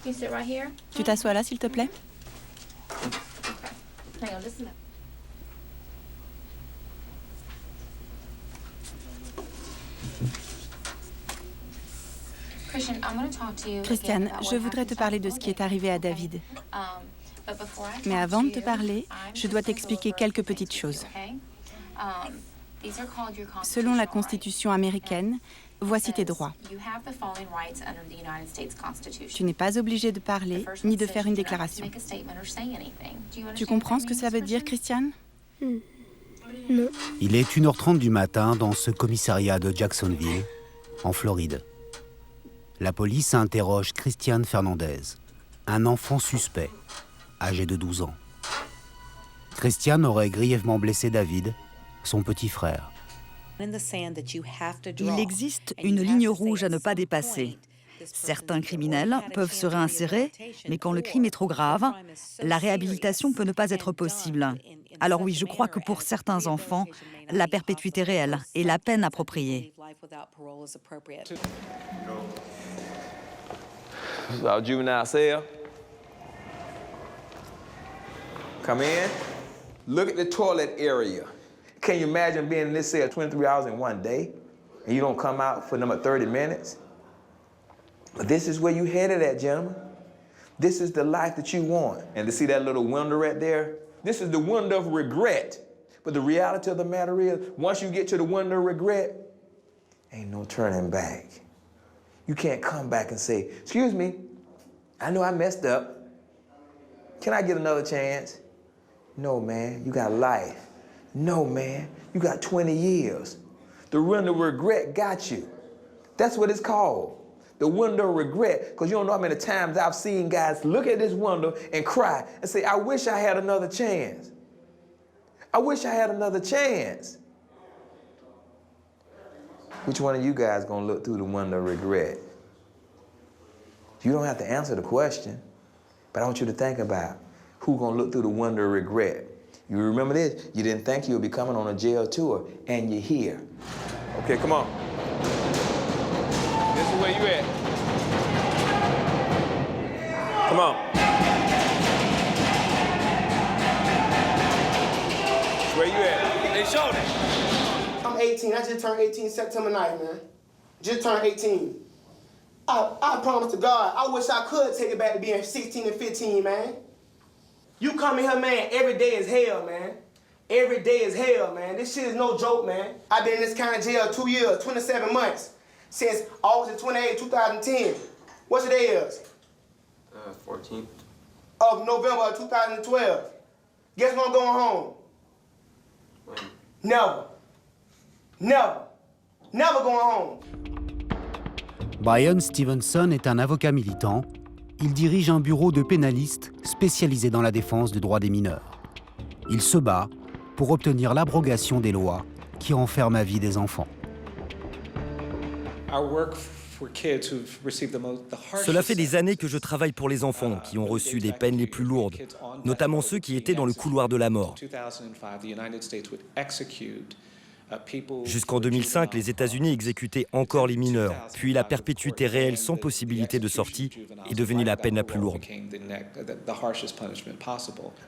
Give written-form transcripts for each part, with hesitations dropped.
Tu t'assois là, s'il te plaît? Christiane, je voudrais te parler de ce qui est arrivé à David. Mais avant de te parler, je dois t'expliquer quelques petites choses. Selon la Constitution américaine, voici tes droits. Tu n'es pas obligé de parler ni de faire une déclaration. Tu comprends ce que ça veut dire, Christiane? Non. Il est 1h30 du matin dans ce commissariat de Jacksonville, en Floride. La police interroge Christiane Fernandez, un enfant suspect, âgé de 12 ans. Christiane aurait grièvement blessé David, son petit frère. Il existe une ligne rouge à ne pas dépasser. Certains criminels peuvent se réinsérer, mais quand le crime est trop grave, la réhabilitation peut ne pas être possible. Alors oui, je crois que pour certains enfants, la perpétuité réelle est la peine appropriée. Our juvenile cell. Come in. Look at the toilet area. Can you imagine being in this cell 23 hours in one day and you don't come out for number 30 minutes? But this is where you headed at, gentlemen. This is the life that you want. And to see that little window right there, this is the window of regret. But the reality of the matter is, once you get to the window of regret, ain't no turning back. You can't come back and say, excuse me, I know I messed up. Can I get another chance? No, man, you got life. No, man, you got 20 years. The window of regret got you. That's what it's called, the window of regret. Because you don't know how many times I've seen guys look at this window and cry and say, I wish I had another chance. I wish I had another chance. Which one of you guys gonna look through the window of regret? You don't have to answer the question, but I want you to think about who gonna look through the window of regret. You remember this? You didn't think you would be coming on a jail tour, and you're here. Okay, come on. This is where you at. Come on. Where you at? Hey, show it. I'm 18. I just turned 18 September 9th, man. Just turned 18. I promise to God, I wish I could take it back to being 16 and 15, man. You come in here, man, every day is hell, man. Every day is hell, man. This shit is no joke, man. I've been in this kind of jail 2 years, 27 months, since August 28, 2010. What's the day is? 14th. Of November of 2012. Guess when I'm going home? When? Never. Never. Never going home. Brian Stevenson est un avocat militant. Il dirige un bureau de pénalistes spécialisé dans la défense du droit des mineurs. Il se bat pour obtenir l'abrogation des lois qui enferment à vie des enfants. Cela fait des années que je travaille pour les enfants qui ont reçu des peines les plus lourdes, notamment ceux qui étaient dans le couloir de la mort. Jusqu'en 2005, les États-Unis exécutaient encore les mineurs, puis la perpétuité réelle sans possibilité de sortie est devenue la peine la plus lourde.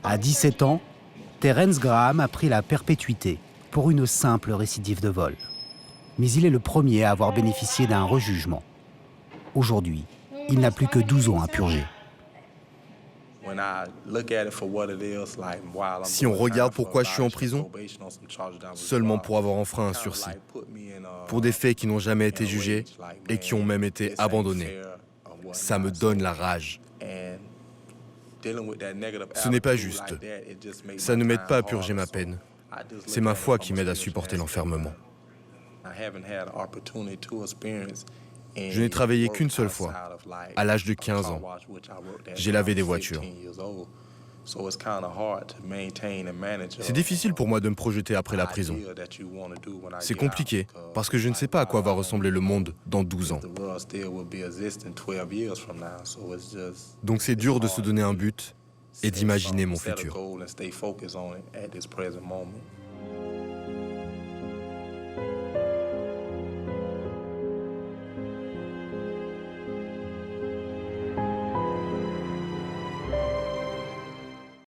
À 17 ans, Terence Graham a pris la perpétuité pour une simple récidive de vol. Mais il est le premier à avoir bénéficié d'un rejugement. Aujourd'hui, il n'a plus que 12 ans à purger. Si on regarde pourquoi je suis en prison, seulement pour avoir enfreint un sursis, pour des faits qui n'ont jamais été jugés et qui ont même été abandonnés, ça me donne la rage. Ce n'est pas juste. Ça ne m'aide pas à purger ma peine. C'est ma foi qui m'aide à supporter l'enfermement. Je n'ai travaillé qu'une seule fois, à l'âge de 15 ans. J'ai lavé des voitures. C'est difficile pour moi de me projeter après la prison. C'est compliqué, parce que je ne sais pas à quoi va ressembler le monde dans 12 ans. Donc c'est dur de se donner un but et d'imaginer mon futur.